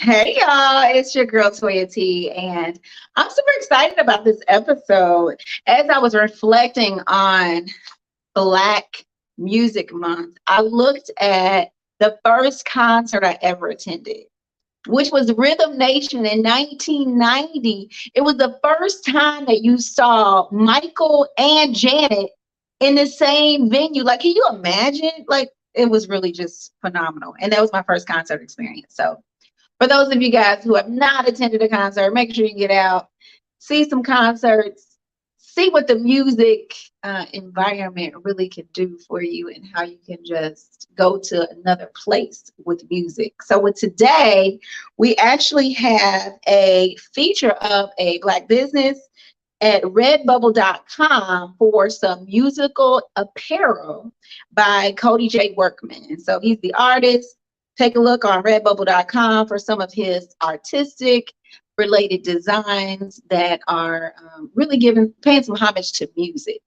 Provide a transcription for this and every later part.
Hey y'all, it's your girl Toyia T, and I'm super excited about this episode. As I was reflecting on Black Music Month, I looked at the first concert I ever attended, which was Rhythm Nation in 1990. It was the first time that you saw Michael and Janet in the same venue. Like, can you imagine? Like, it was really just phenomenal. And that was my first concert experience. So for those of you guys who have not attended a concert, make sure you get out, see some concerts, see what the music environment really can do for you and how you can just go to another place with music. So with today, we actually have a feature of a Black business at redbubble.com for some musical apparel by Cody J. Workman. And so he's the artist. Take a look on redbubble.com for some of his artistic related designs that are really paying some homage to music.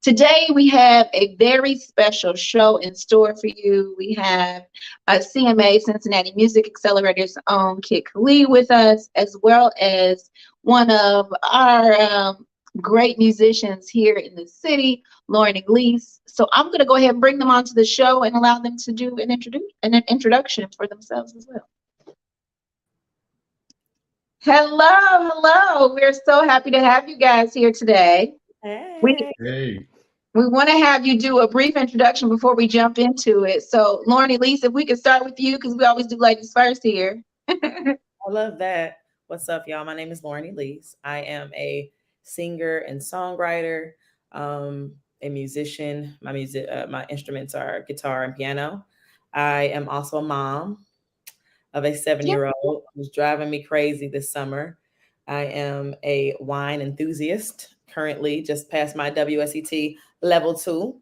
Today, we have a very special show in store for you. We have a CMA, Cincinnati Music Accelerator's own Kid Lee with us, as well as one of our great musicians here in the city, Lauren and Eylise. So I'm going to go ahead and bring them onto the show and allow them to do an introduction for themselves as well. Hello. We're so happy to have you guys here today. Hey. We want to have you do a brief introduction before we jump into it. So, Lauren, Eylise, if we could start with you, because we always do ladies first here. I love that. What's up, y'all? My name is Lauren Eylise. I am a singer and songwriter, a musician. My instruments are guitar and piano. I am also a mom of a 7-year-old who's driving me crazy this summer. I am a wine enthusiast. Currently, just passed my WSET level 2.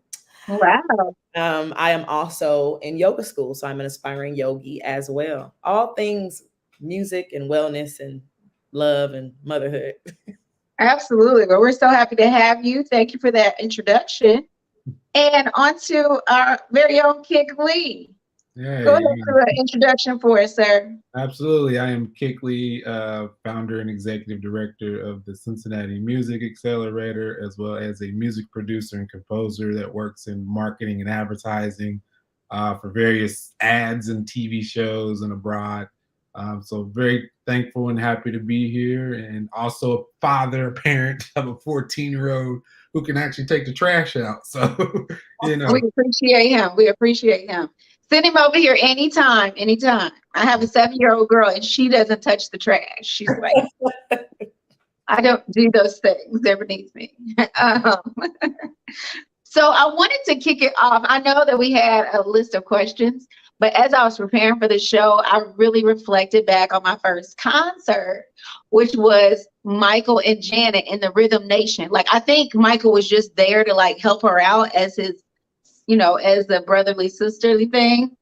Wow. I am also in yoga school, so I'm an aspiring yogi as well. All things music and wellness and love and motherhood. Absolutely. Well, we're so happy to have you. Thank you for that introduction. And on to our very own Kid Lee. Hey, Go ahead and do an introduction for us, sir. Absolutely. I am Kid Lee, founder and executive director of the Cincinnati Music Accelerator, as well as a music producer and composer that works in marketing and advertising for various ads and TV shows and abroad. So very thankful and happy to be here, and also a father, parent of a 14-year-old who can actually take the trash out. So, We appreciate him. Send him over here anytime. I have a 7-year-old girl and she doesn't touch the trash. She's like, I don't do those things ever needs me. So I wanted to kick it off. I know that we had a list of questions, but as I was preparing for the show, I really reflected back on my first concert, which was Michael and Janet in the Rhythm Nation. Like, I think Michael was just there to like help her out as his, as a brotherly, sisterly thing.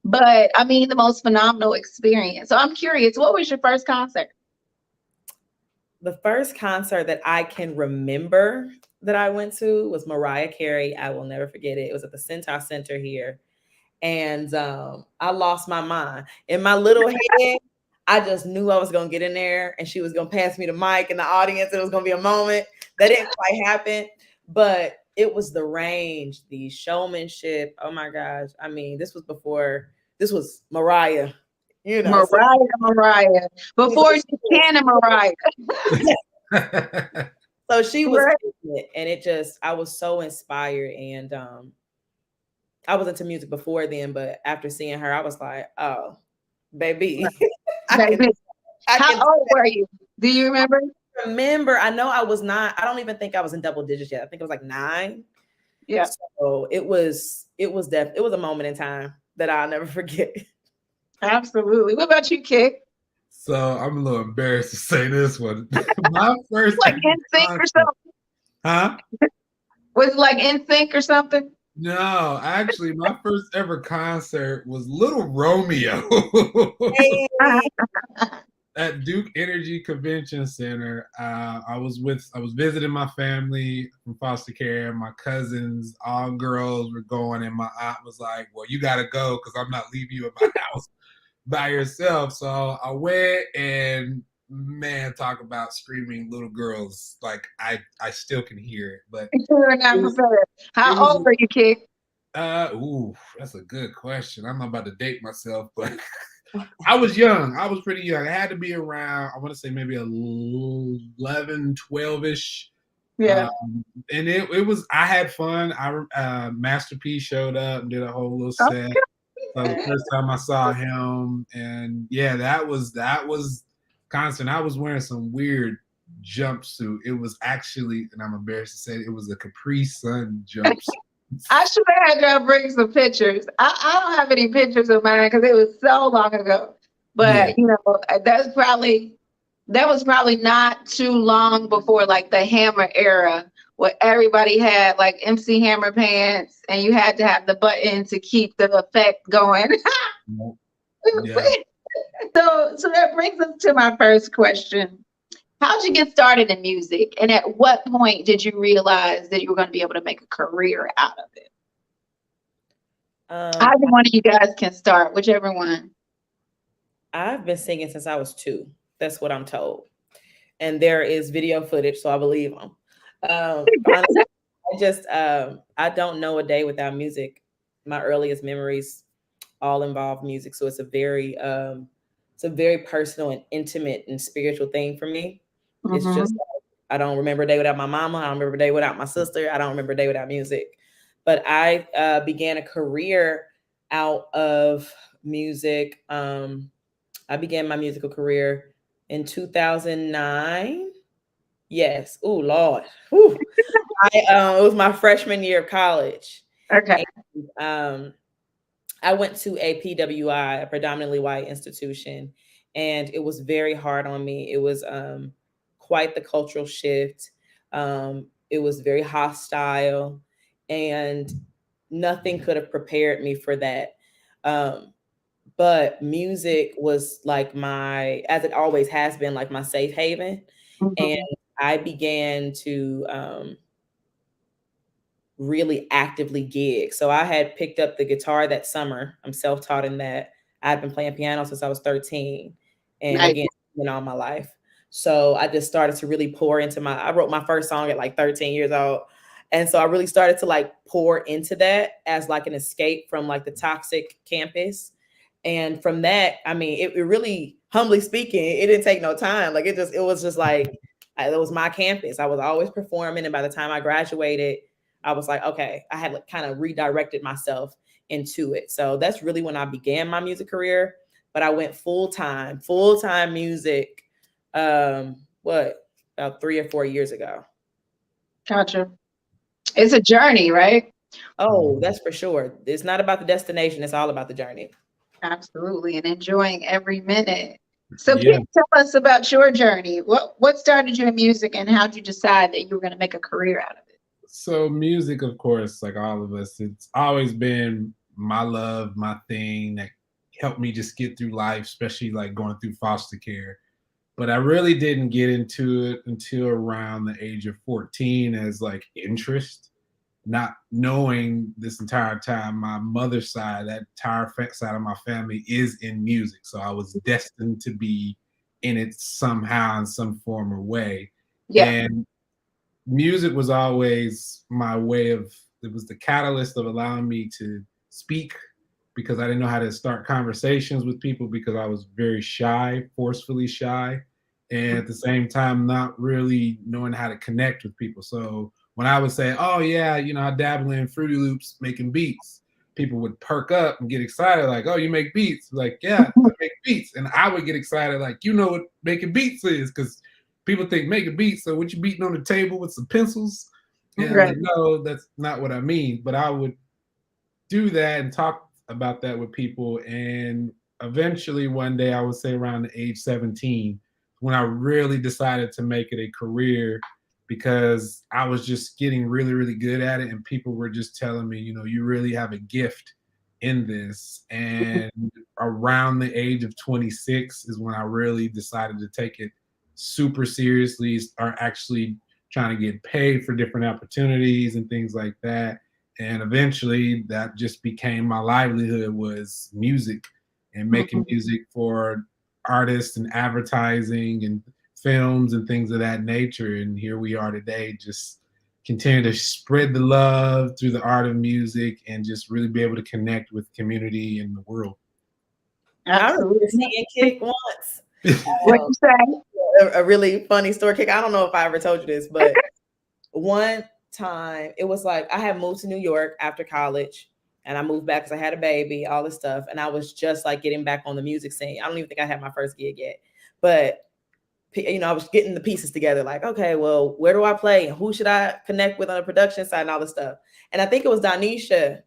But I mean, the most phenomenal experience. So I'm curious, what was your first concert? The first concert that I can remember that I went to was Mariah Carey. I will never forget it. It was at the Centaur Center here. And I lost my mind. In my little head, I just knew I was going to get in there and she was going to pass me the mic in the audience. It was going to be a moment. That didn't quite happen. But it was the range, the showmanship. Oh my gosh. I mean, this was Mariah, Mariah. Before Shannon Mariah. So she was right. And I was so inspired. And I was into music before then, but after seeing her, I was like, oh, baby. How old were you? Do you remember? I know I was not. I don't even think I was in double digits yet. I think it was like 9. Yeah. So it was a moment in time that I'll never forget. Absolutely. What about you, Kid? So I'm a little embarrassed to say this one. My first like NSYNC or something. Huh? Was it like NSYNC or something? No, actually, my first ever concert was Little Romeo. At Duke Energy Convention Center. I was visiting my family from foster care. My cousins, all girls, were going, and my aunt was like, "Well, you got to go because I'm not leaving you at my house by yourself. So I went, and man, talk about screaming little girls. Like I still can hear it. But You were not it was, prepared. it How was old were you, Kick? ooh, that's a good question. I'm not about to date myself, but I was young. I was pretty young. I had to be around, I want to say maybe 11, 12-ish. Yeah. And it was, I had fun. Master P showed up and did a whole little set. Okay. So the first time I saw him, and yeah, that was constant. I was wearing some weird jumpsuit. It was actually, and I'm embarrassed to say it was a Capri Sun jumpsuit. I should have had y'all bring some pictures. I don't have any pictures of mine because it was so long ago. But Yeah. that was probably not too long before like the Hammer era, where everybody had like MC Hammer pants, and you had to have the button to keep the effect going. Yeah. So that brings us to my first question. How'd you get started in music? And at what point did you realize that you were going to be able to make a career out of it? Either one of you guys can start, whichever one. I've been singing since I was 2. That's what I'm told. And there is video footage, so I believe them. Honestly, I don't know a day without music. My earliest memories all involve music, so it's a very personal and intimate and spiritual thing for me. It's just I don't remember a day without my mama. I don't remember a day without my sister. I don't remember a day without music. But I began a career out of music. I began my musical career in 2009. Yes. Oh Lord. Whew. It was my freshman year of college. Okay. And, I went to a PWI, a predominantly white institution, and it was very hard on me. It was quite the cultural shift. It was very hostile, and nothing could have prepared me for that. But music was like as it always has been, like my safe haven. And I began to really actively gig. So I had picked up the guitar that summer. I'm self-taught in that. I've been playing piano since I was 13, and again, all my life. So I just started to really pour into I wrote my first song at like 13 years old. And so I really started to like pour into that as like an escape from like the toxic campus. And from that, I mean, it really, humbly speaking, it didn't take no time. Like it was just like, it was my campus. I was always performing. And by the time I graduated, I was like, okay, I had like kind of redirected myself into it. So that's really when I began my music career. But I went full-time music, about 3 or 4 years ago. Gotcha. It's a journey, right? Oh, that's for sure. It's not about the destination. It's all about the journey. Absolutely. And enjoying every minute. So can you tell us about your journey? What started you in music, and how did you decide that you were going to make a career out of it? So music, of course, like all of us, it's always been my love, my thing that helped me just get through life, especially like going through foster care. But I really didn't get into it until around the age of 14 as like interest, not knowing this entire time my mother's side, that entire side of my family is in music. So I was destined to be in it somehow in some form or way. Yeah. And music was always my way of, it was the catalyst of allowing me to speak, because I didn't know how to start conversations with people, because I was very shy, forcefully shy, and at the same time not really knowing how to connect with people. So when I would say, oh yeah, I dabble in Fruity Loops making beats, people would perk up and get excited, like, oh, you make beats? Like, yeah, I make beats. And I would get excited, like, what making beats is, because people think making beats, so what, you beating on the table with some pencils? And I'm like, no, that's not what I mean. But I would do that and talk about that with people. And eventually one day, I would say around the age 17, when I really decided to make it a career, because I was just getting really, really good at it. And people were just telling me, you really have a gift in this. And around the age of 26 is when I really decided to take it super seriously, start actually trying to get paid for different opportunities and things like that. And eventually that just became my livelihood, was music. and making music for artists and advertising and films and things of that nature. And here we are today, just continue to spread the love through the art of music and just really be able to connect with community in the world. I remember seeing Kick once. What you say? A really funny story, Kick. I don't know if I ever told you this, but one time it was like I had moved to New York after college, and I moved back because I had a baby, all this stuff, and I was just like getting back on the music scene. I don't even think I had my first gig yet, but I was getting the pieces together. Like, okay, well, where do I play? Who should I connect with on the production side and all this stuff? And I think it was Donisha.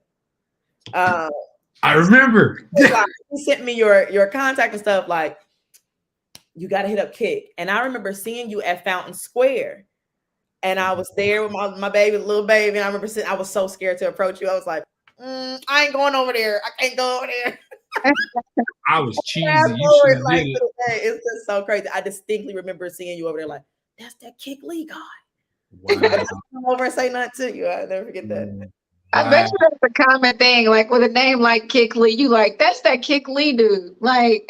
I remember. He sent me your contact and stuff. Like, you got to hit up Kick. And I remember seeing you at Fountain Square. And I was there with my baby, little baby. And I remember I was so scared to approach you. I was like, I ain't going over there. I can't go over there. I was cheesy. You should like, it's just so crazy. I distinctly remember seeing you over there like, that's that Kick Lee guy. Wow. I come over and say nothing to you. I'll never forget that. Wow. I bet you that's a common thing. Like with a name like Kick Lee, you like, that's that Kick Lee dude. Like,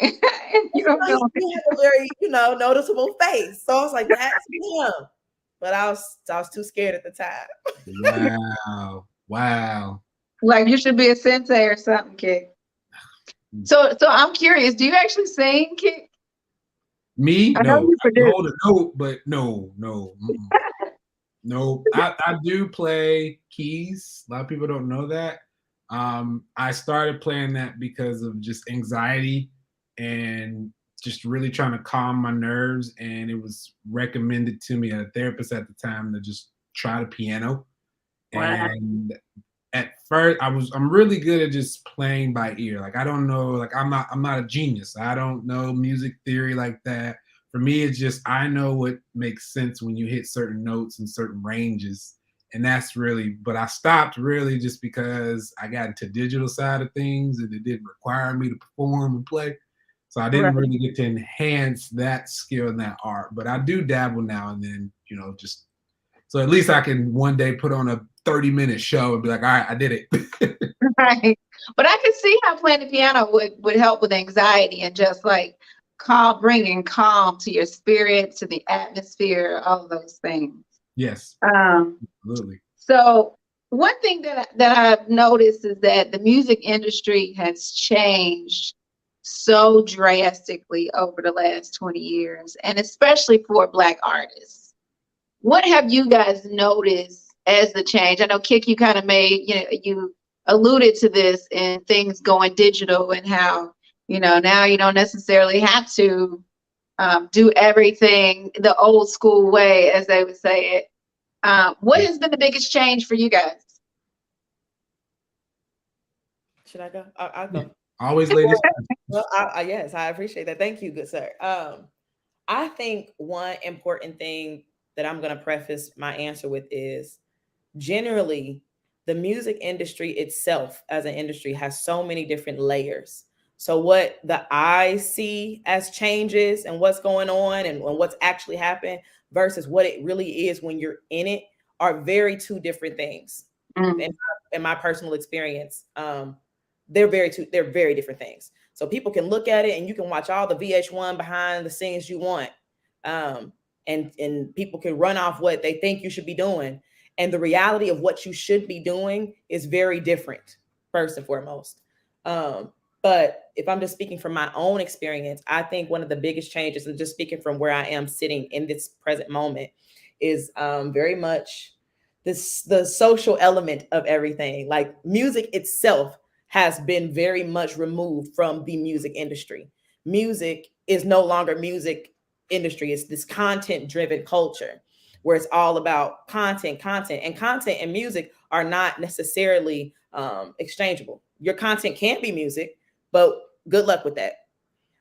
you don't know. He had a very, noticeable face. So I was like, that's him. But I was too scared at the time. Wow. Like you should be a sensei or something, Kick. So I'm curious. Do you actually sing, Kick? Me? I know you produce. Hold a note, but no. No. I do play keys. A lot of people don't know that. I started playing that because of just anxiety and just really trying to calm my nerves. And it was recommended to me, a therapist at the time, to just try the piano. Wow. And at first I'm really good at just playing by ear. Like I don't know, like I'm not a genius. I don't know music theory like that. For me, it's just I know what makes sense when you hit certain notes and certain ranges. And that's really, but I stopped really just because I got into digital side of things and it didn't require me to perform and play. So I didn't really get to enhance that skill and that art. But I do dabble now and then, just so at least I can one day put on a 30-minute show and be like, all right, I did it. Right. But I can see how playing the piano would help with anxiety and just like bringing calm to your spirit, to the atmosphere, all of those things. Yes. Absolutely. So one thing that I've noticed is that the music industry has changed so drastically over the last 20 years, and especially for Black artists. What have you guys noticed as the change? I know, Kick, you kind of you alluded to this in things going digital and how, now you don't necessarily have to do everything the old school way, as they would say it. What has been the biggest change for you guys? Should I go? I'll go. Always ladies. Well, yes, I appreciate that. Thank you, good sir. I think one important thing that I'm going to preface my answer with is generally the music industry itself as an industry has so many different layers. So what the eye see as changes and what's going on and what's actually happened versus what it really is when you're in it are two different things. In my personal experience, they're very different things. So people can look at it and you can watch all the VH1 behind the scenes you want. And people can run off what they think you should be doing. And the reality of what you should be doing is very different, first and foremost. But if I'm just speaking from my own experience, I think one of the biggest changes, and just speaking from where I am sitting in this present moment, is very much the social element of everything. Like music itself has been very much removed from the music industry. Music is no longer music industry. It's this content-driven culture where it's all about content, and music are not necessarily exchangeable. Your content can be music, but good luck with that.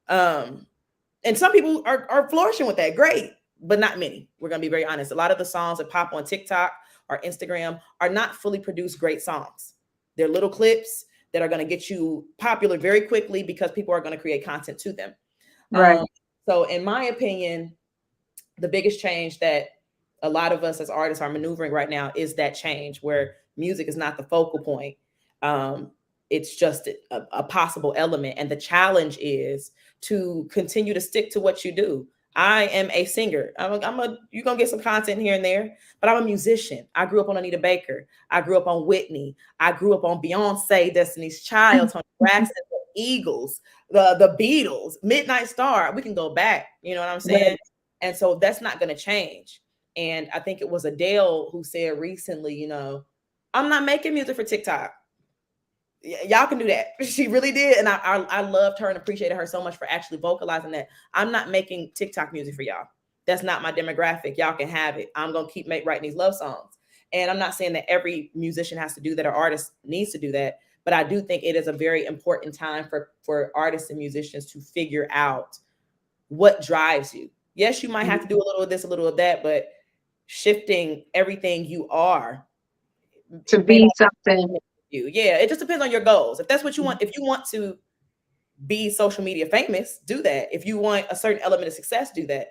And some people are flourishing with that. Great, but not many. We're going to be very honest. A lot of the songs that pop on TikTok or Instagram are not fully produced great songs. They're little clips that are going to get you popular very quickly because people are going to create content to them. Right. So in my opinion, the biggest change that a lot of us as artists are maneuvering right now is that change where music is not the focal point. it's just a possible element. And the challenge is to continue to stick to what you do. I am a singer. You're going to get some content here and there, but I'm a musician. I grew up on Anita Baker. I grew up on Whitney. I grew up on Beyonce, Destiny's Child, Toni Braxton, the Eagles, the Beatles, Midnight Star. We can go back. You know what I'm saying? Right. And so that's not going to change. And I think it was Adele who said recently, you know, I'm not making music for TikTok. Y'all can do that. She really did. And I loved her and appreciated her so much for actually vocalizing that. I'm not making TikTok music for y'all. That's not my demographic. Y'all can have it. I'm going to keep writing these love songs. And I'm not saying that every musician has to do that or artist needs to do that. But I do think it is a very important time for artists and musicians to figure out what drives you. Yes, you might have to do a little of this, a little of that, but shifting everything you are to be something. Yeah, it just depends on your goals. If that's what you want, if you want to be social media famous, do that. If you want a certain element of success, do that.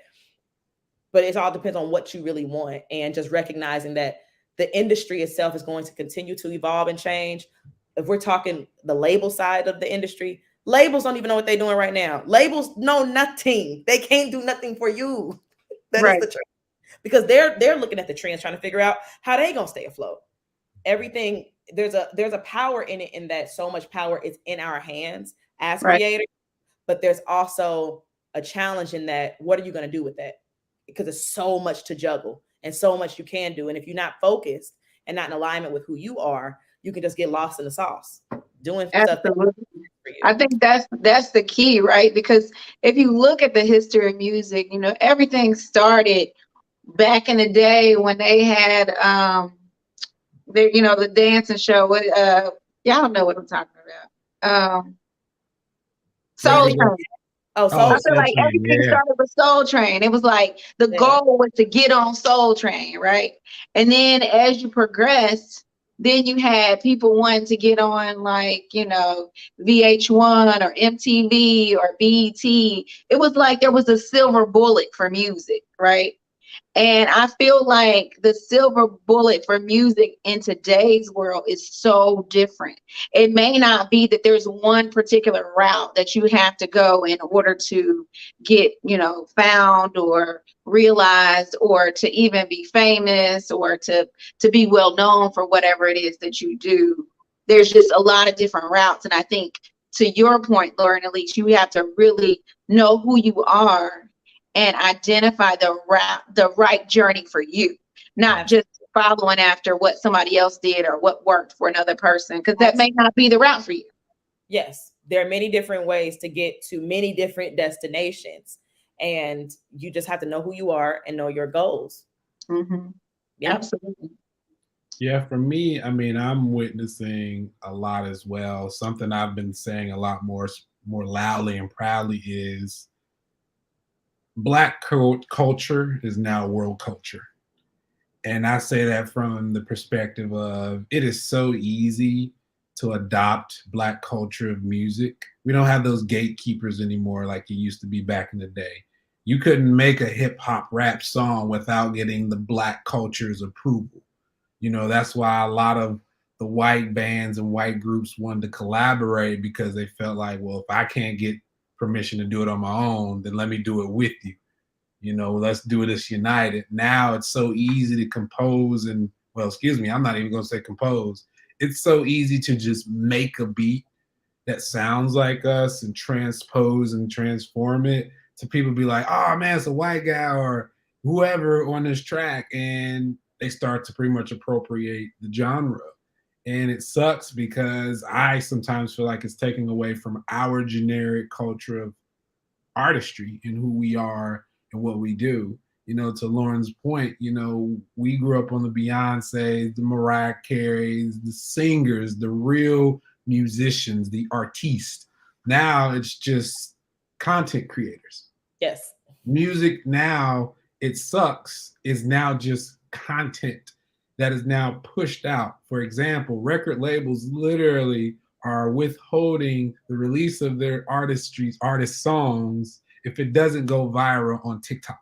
But it all depends on what you really want, and just recognizing that the industry itself is going to continue to evolve and change. If we're talking the label side of the industry, labels don't even know what they're doing right now. Labels know nothing. They can't do nothing for you. That is the truth. Because they're looking at the trends, trying to figure out how they gonna stay afloat. Everything, there's a power in it, in that so much power is in our hands as creators, but there's also a challenge in that. What are you going to do with that? Because there's so much to juggle and so much you can do. And if you're not focused and not in alignment with who you are, you can just get lost in the sauce doing stuff. I think that's the key, right? Because if you look at the history of music, you know, everything started back in the day when they had the dancing show. Y'all know what I'm talking about. Soul Train. I feel like everything started with Soul Train. It was like the goal was to get on Soul Train, right? And then as you progressed, then you had people wanting to get on, like, you know, VH1 or MTV or BET. It was like there was a silver bullet for music, right? And I feel like the silver bullet for music in today's world is so different. It may not be that there's one particular route that you have to go in order to get, you know, found or realized, or to even be famous, or to be well known for whatever it is that you do. There's just a lot of different routes. And I think, to your point, Laura and Eylise, you have to really know who you are and identify the right journey for you, not just following after what somebody else did or what worked for another person, because that may not be the route for you. Yes, there are many different ways to get to many different destinations, and you just have to know who you are and know your goals. Mm-hmm. Yeah. Absolutely. Yeah, for me, I mean, I'm witnessing a lot as well. Something I've been saying a lot more loudly and proudly is Black culture is now world culture. And I say that from the perspective of, it is so easy to adopt Black culture of music. We don't have those gatekeepers anymore like it used to be back in the day. You couldn't make a hip hop rap song without getting the Black culture's approval. You know, that's why a lot of the white bands and white groups wanted to collaborate, because they felt like, well, if I can't get permission to do it on my own, then let me do it with you. You know, let's do this united. Now it's so easy to compose and, well, excuse me, I'm not even going to say compose. It's so easy to just make a beat that sounds like us and transpose and transform it to people be like, oh man, it's a white guy or whoever on this track. And they start to pretty much appropriate the genre. And it sucks, because I sometimes feel like it's taking away from our generic culture of artistry and who we are and what we do. You know, to Lauren's point, you know, we grew up on the Beyoncés, the Mariah Careys, the singers, the real musicians, the artistes. Now it's just content creators. Yes. Music now, it sucks, is now just content that is now pushed out. For example, record labels literally are withholding the release of their artist songs if it doesn't go viral on TikTok.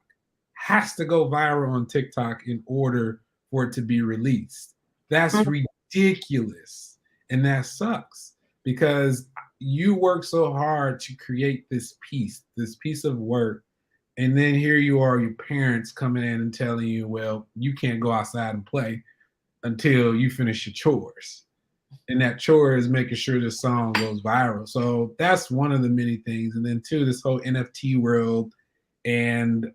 Has to go viral on TikTok in order for it to be released. That's ridiculous, and that sucks. because you work so hard to create this piece of work. And then here you are, your parents coming in and telling you, well, you can't go outside and play until you finish your chores. And that chore is making sure the song goes viral. So that's one of the many things. And then two, this whole NFT world. And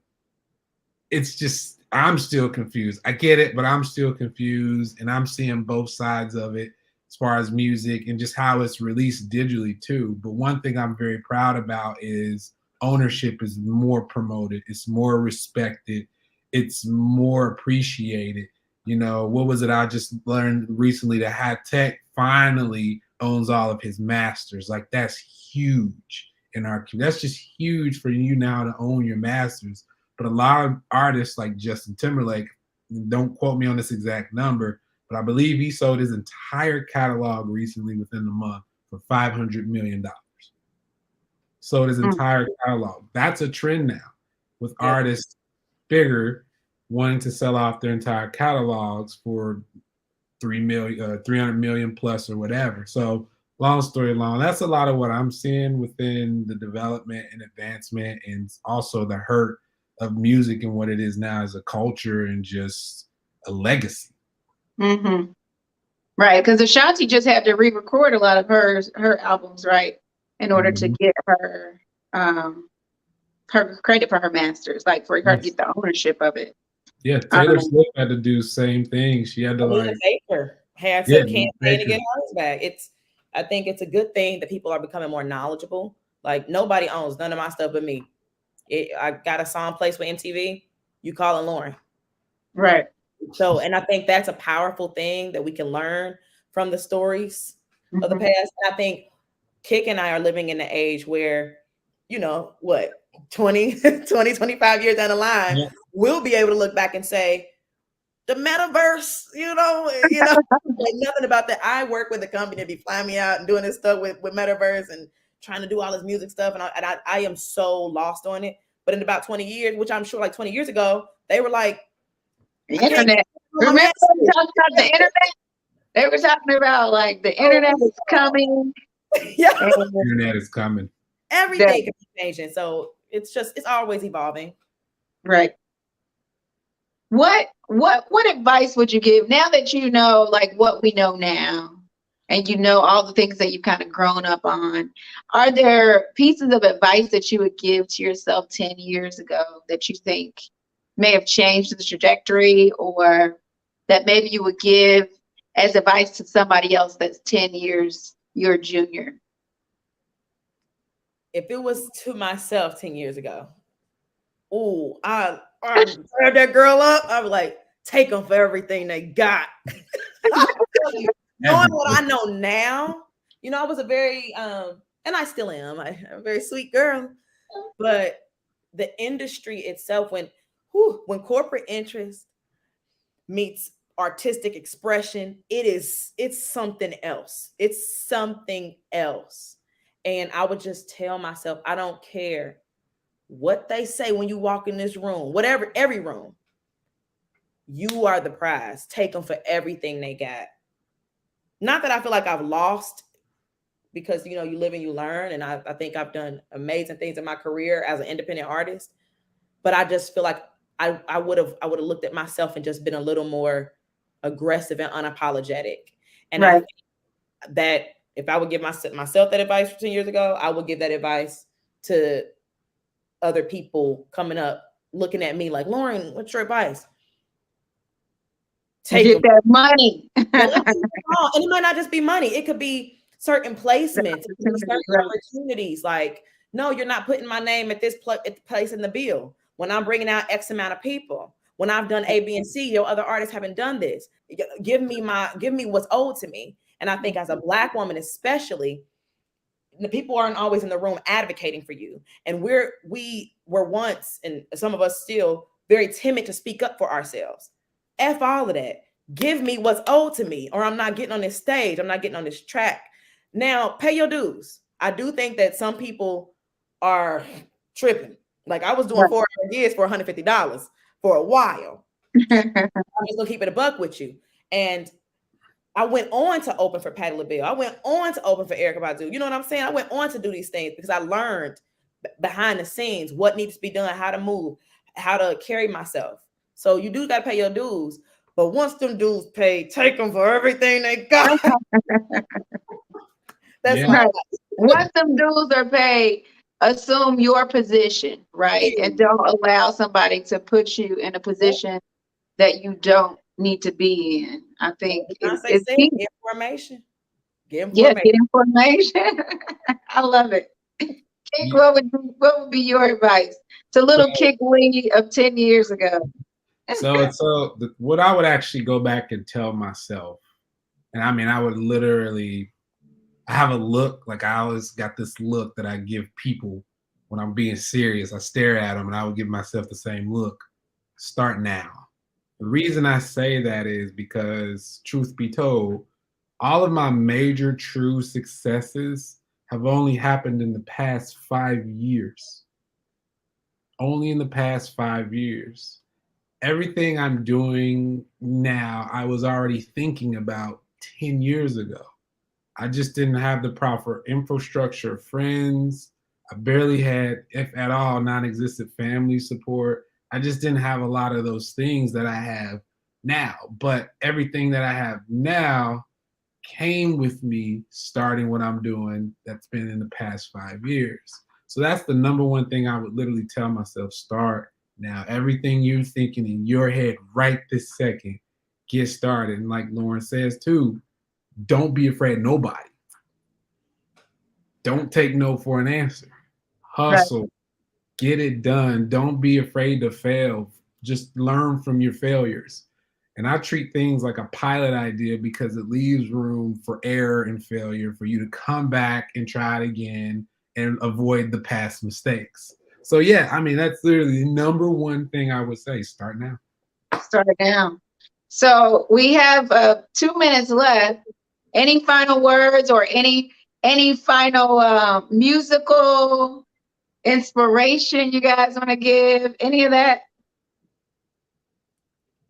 it's just, I'm still confused. I get it, but I'm still confused. And I'm seeing both sides of it as far as music and just how it's released digitally too. But one thing I'm very proud about is ownership is more promoted. It's more respected. It's more appreciated. You know, what was it I just learned recently that High Tech finally owns all of his masters. Like, that's huge in our community. That's just huge for you now to own your masters. But a lot of artists like Justin Timberlake, don't quote me on this exact number, but I believe he sold his entire catalog recently within the month for $500 million. Sold his entire catalog. That's a trend now with artists bigger wanting to sell off their entire catalogs for 300 million plus or whatever. So long story long, that's a lot of what I'm seeing within the development and advancement, and also the hurt of music and what it is now as a culture and just a legacy. Mm-hmm. Right, because Ashanti just had to re-record a lot of her albums, right, in order to get her credit for her masters, like for her to get the ownership of it. Yeah, Taylor Swift had to do the same thing. She had to Baker had to campaign to get hers back. I think it's a good thing that people are becoming more knowledgeable. Like, nobody owns none of my stuff but me. I got a song placed with MTV. You calling Lauren, right? So, and I think that's a powerful thing that we can learn from the stories of the past. And I think Kick and I are living in the age where, you know, what, 25 years down the line, we'll be able to look back and say, the metaverse, you know, like nothing about that. I work with a company that be flying me out and doing this stuff with metaverse and trying to do all this music stuff. And I am so lost on it. But in about 20 years, which I'm sure like 20 years ago, they were like, the internet. Remember we talked about the internet? They were talking about like the internet is coming. The internet is coming. Everything can be changing. So it's always evolving. Right. What advice would you give now that you know like what we know now, and you know all the things that you've kind of grown up on? Are there pieces of advice that you would give to yourself 10 years ago that you think may have changed the trajectory, or that maybe you would give as advice to somebody else that's 10 years your junior? If it was to myself 10 years ago, I grabbed that girl up. I was like, take them for everything they got. Knowing what I know now, you know, I was a very, and I still am, a very sweet girl, but the industry itself, when corporate interest meets artistic expression, it's something else. It's something else. And I would just tell myself, I don't care what they say when you walk in this room, whatever, every room, you are the prize. Take them for everything they got. Not that I feel like I've lost, because, you know, you live and you learn. And I think I've done amazing things in my career as an independent artist, but I just feel like I would have looked at myself and just been a little more aggressive and unapologetic. And I think that if I would give myself that advice 10 years ago, I would give that advice to other people coming up, looking at me like, Lauren, what's your advice? Get that money. And it might not just be money. It could be certain placements, certain opportunities. Like, no, you're not putting my name at this place in the bill. When I'm bringing out X amount of people, when I've done A, B, and C, your other artists haven't done this. Give me what's owed to me. And I think as a Black woman, especially, the people aren't always in the room advocating for you. And we were once, and some of us still, very timid to speak up for ourselves. F all of that. Give me what's owed to me, or I'm not getting on this stage. I'm not getting on this track. Now, pay your dues. I do think that some people are tripping. Like, I was doing 4 years for $150 for a while. I'm just gonna keep it a buck with you. And I went on to open for Patti LaBelle. I went on to open for Erykah Badu. You know what I'm saying? I went on to do these things because I learned behind the scenes what needs to be done, how to move, how to carry myself. So you do got to pay your dues. But once them dues paid, take them for everything they got. That's Yeah. my Once them dues are paid, assume your position, right? And don't allow somebody to put you in a position that you don't need to be in. I think Beyonce it's said, key. information. Get Yeah, information. get information. I love it. Kick, Yeah. what would be your advice to little So, Kick Lee of 10 years ago? what I would actually go back and tell myself, and I mean, I would literally, I have a look, like I always got this look that I give people when I'm being serious. I stare at them and I would give myself the same look. Start now. The reason I say that is because, truth be told, all of my major true successes have only happened in the past 5 years. Only in the past 5 years. Everything I'm doing now, I was already thinking about 10 years ago. I just didn't have the proper infrastructure, friends. I barely had, if at all, non-existent family support. I just didn't have a lot of those things that I have now. But everything that I have now came with me starting what I'm doing that's been in the past 5 years. So that's the number one thing I would literally tell myself, start now. Everything you're thinking in your head right this second, get started. And like Lauren says too, don't be afraid of nobody. Don't take no for an answer. Right. Hustle, get it done. Don't be afraid to fail. Just learn from your failures. And I treat things like a pilot idea because it leaves room for error and failure for you to come back and try it again and avoid the past mistakes. So yeah, I mean, that's literally the number one thing I would say. Start now. Start now. So we have 2 minutes left. Any final words or any final musical inspiration you guys want to give? Any of that?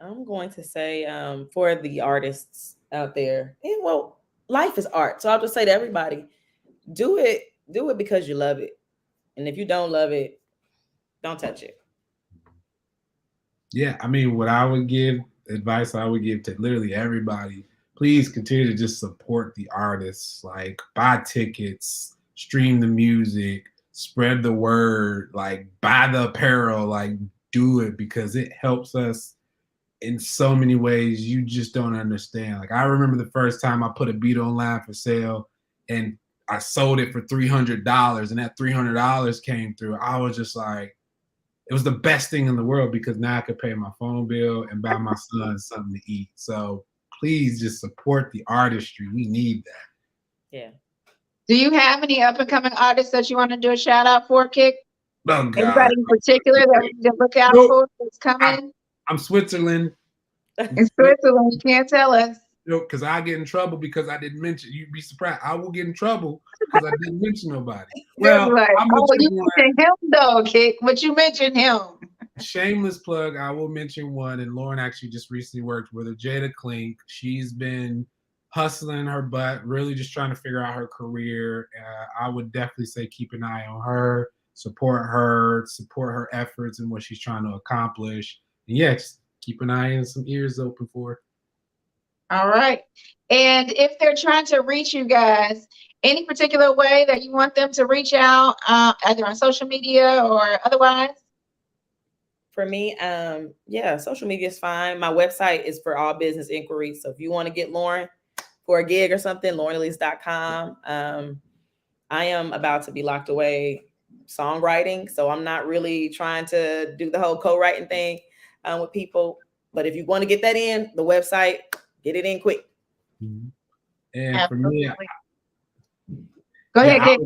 I'm going to say for the artists out there, and well, life is art. So I'll just say to everybody, do it because you love it. And if you don't love it, don't touch it. Yeah, I mean, what I would give, advice I would give to literally everybody, please continue to just support the artists. Like, buy tickets, stream the music, spread the word, like, buy the apparel, like, do it because it helps us in so many ways you just don't understand. Like, I remember the first time I put a beat online for sale and I sold it for $300 and that $300 came through. I was just like, it was the best thing in the world because now I could pay my phone bill and buy my son something to eat. So please just support the artistry. We need that. Yeah. Do you have any up and coming artists that you want to do a shout out for, Kick? Oh God. Anybody in particular that we need to look out Nope. for that's coming? I'm Switzerland. In Switzerland, you can't tell us. Because I get in trouble because I didn't mention. You'd be surprised. I will get in trouble because I didn't mention nobody. Well, Like, I'm oh, you one. mentioned him though, Kick, but you mentioned him. Shameless plug. I will mention one, and Lauren actually just recently worked with her, Jada Klink. She's been hustling her butt, really just trying to figure out her career. I would definitely say keep an eye on her, support her efforts and what she's trying to accomplish. And yes, keep an eye and some ears open for her. All right. And if they're trying to reach you guys, any particular way that you want them to reach out, either on social media or otherwise? For me, yeah, social media is fine. My website is for all business inquiries. So if you want to get Lauren for a gig or something, laureneylise.com. I am about to be locked away songwriting. So I'm not really trying to do the whole co-writing thing with people. But if you want to get that in, the website, get it in quick. Mm-hmm. And absolutely. For me, go ahead, Kick.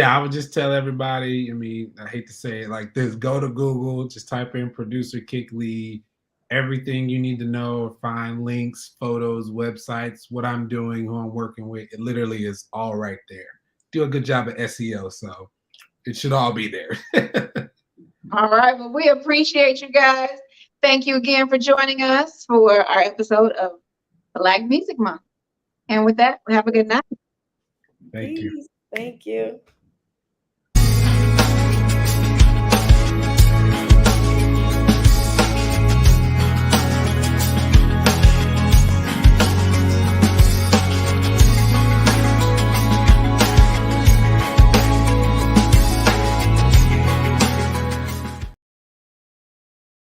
I would just tell everybody, I mean, I hate to say it like this, go to Google, just type in producer Kick Lee, everything you need to know, find links, photos, websites, what I'm doing, who I'm working with. It literally is all right there. Do a good job at SEO, so it should all be there. All right, well, we appreciate you guys. Thank you again for joining us for our episode of Black Music Month. And with that, have a good night. Thank you. Peace. Thank you.